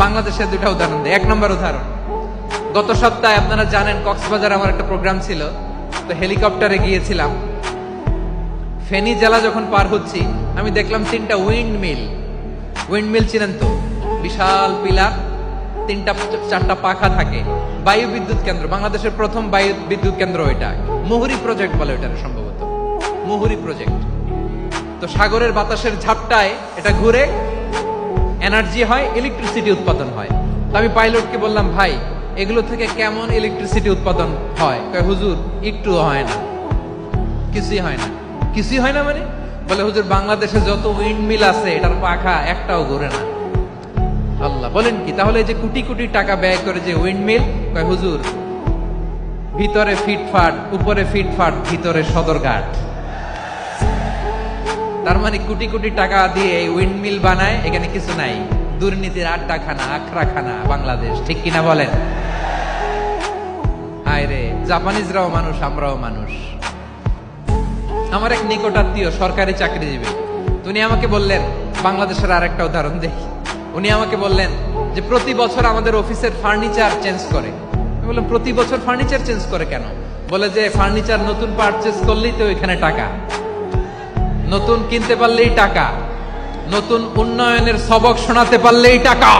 বাংলাদেশের দুটা উদাহরণ দেয়। এক নম্বর উদাহরণ, গত সপ্তাহে আপনারা জানেন কক্সবাজার আমার একটা প্রোগ্রাম ছিল, তো হেলিকপ্টারে গিয়েছিলাম। ফেনী জেলা যখন পার হচ্ছি আমি দেখলাম 3টা উইন্ডমিল চিনেন তো, বিশাল পিলার, 3টা-4টা পাখা থাকে, বায়ু বিদ্যুৎ কেন্দ্র, বাংলাদেশের প্রথম বায়ু বিদ্যুৎ কেন্দ্র এটা, মুহুরী প্রজেক্ট বলে এটা সম্ভবত, মুহুরী প্রজেক্ট। তো সাগরের বাতাসের ঝাপটায় এটা ঘুরে এনার্জি হয়, ইলেকট্রিসিটি উৎপাদন হয়। তো আমি পাইলটকে বললাম, ভাই এগুলো থেকে কেমন ইলেকট্রিসিটি উৎপাদন হয়? কয় হুজুর একটুও হয় না, কিছুই হয় না। কিছুই হয় না মানে? বলে হুজুর বাংলাদেশে যত উইন্ডমিল আছে এটার পাখা একটাও ঘুরে না। আল্লাহ, বলেন কি? তাহলে যে কোটি কোটি টাকা ব্যয় করে যে উইন্ডমিল, কয় হুজুর ভিতরে ফিটফাট, উপরে ফিটফাট, ভিতরে সদরঘাট। তার মানে কোটি কোটি টাকা দিয়ে এই উইন্ডমিল বানায়, এখানে কিছু নাই। দুর্নীতির আড্ডাখানা, আখড়াখানা বাংলাদেশ, ঠিক কিনা বলেন? হায় রে, জাপানিজরাও মানুষ, আমরাও মানুষ। আমার এক নিকটাত্মীয় সরকারি চাকরিজীবী, উনি আমাকে বললেন, বাংলাদেশের আর একটা উদাহরণ দেখি। উনি আমাকে বললেন যে প্রতি বছর আমাদের অফিসের ফার্নিচার চেঞ্জ করে। আমি বললাম, প্রতি বছর ফার্নিচার চেঞ্জ করে কেন? বলে যে ফার্নিচার নতুন পারচেজ করলেই তো এখানে টাকা, নতুন কিনতে পারলেই টাকা, নতুন উন্নয়নের সবক শোনাতে পারলেই টাকা।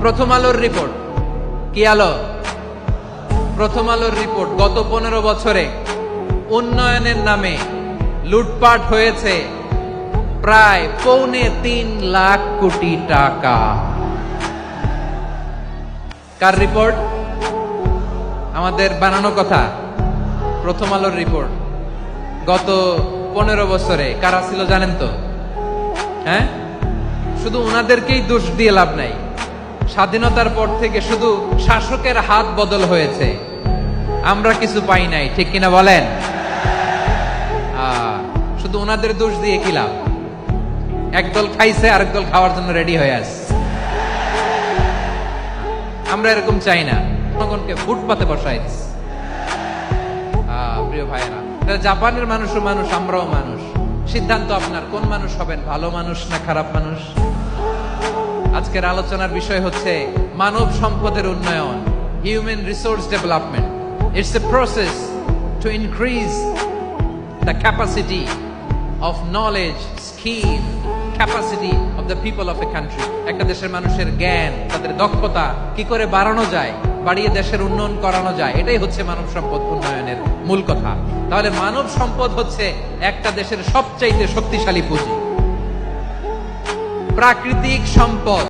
প্রথম আলোর রিপোর্ট, কি আলো? প্রথম আলোর রিপোর্ট, গত 15 বছরে উন্নয়নের নামে লুটপাট হয়েছে প্রায় 3.25 লাখ কোটি টাকা। কার রিপোর্ট? আমাদের বানানো কথা। প্রথম আলোর রিপোর্ট। গত 15 বছরে কারা ছিল জানেন তো? হ্যাঁ, শুধু ওনাদেরকেই দোষ দিয়ে লাভ নাই। স্বাধীনতার পর থেকে শুধু শাসকের হাত বদল হয়েছে, আমরা কিছু পাই নাই, ঠিক কিনা বলেন? শুধু ওনাদের দোষ দিয়ে কি লাভ? একদল খাইছে, আরেক দল খাওয়ার জন্য রেডি হয়ে আসছে। আমরা এরকম চাই না, জনগণকে ফুটপাতে বসাই দিচ্ছে। প্রিয় ভাইয়েরা, জাপানের মানুষও মানুষ, আমরাও মানুষ। সিদ্ধান্ত আপনার, কোন মানুষ হবেন, ভালো মানুষ না খারাপ মানুষ? আজকের আলোচনার বিষয় হচ্ছে মানব সম্পদের উন্নয়ন, human resource development. It's a process to increase the capacity of knowledge, skill, capacity of the people of a country. একটা দেশের মানুষের জ্ঞান, তাদের দক্ষতা কি করে বাড়ানো যায়, বাড়িয়ে দেশের উন্নয়ন করানো যায়, এটাই হচ্ছে মানব সম্পদ উন্নয়নের মূল কথা। তাহলে মানব সম্পদ হচ্ছে একটা দেশের সবচাইতে শক্তিশালী পুঁজি। প্রাকৃতিক সম্পদ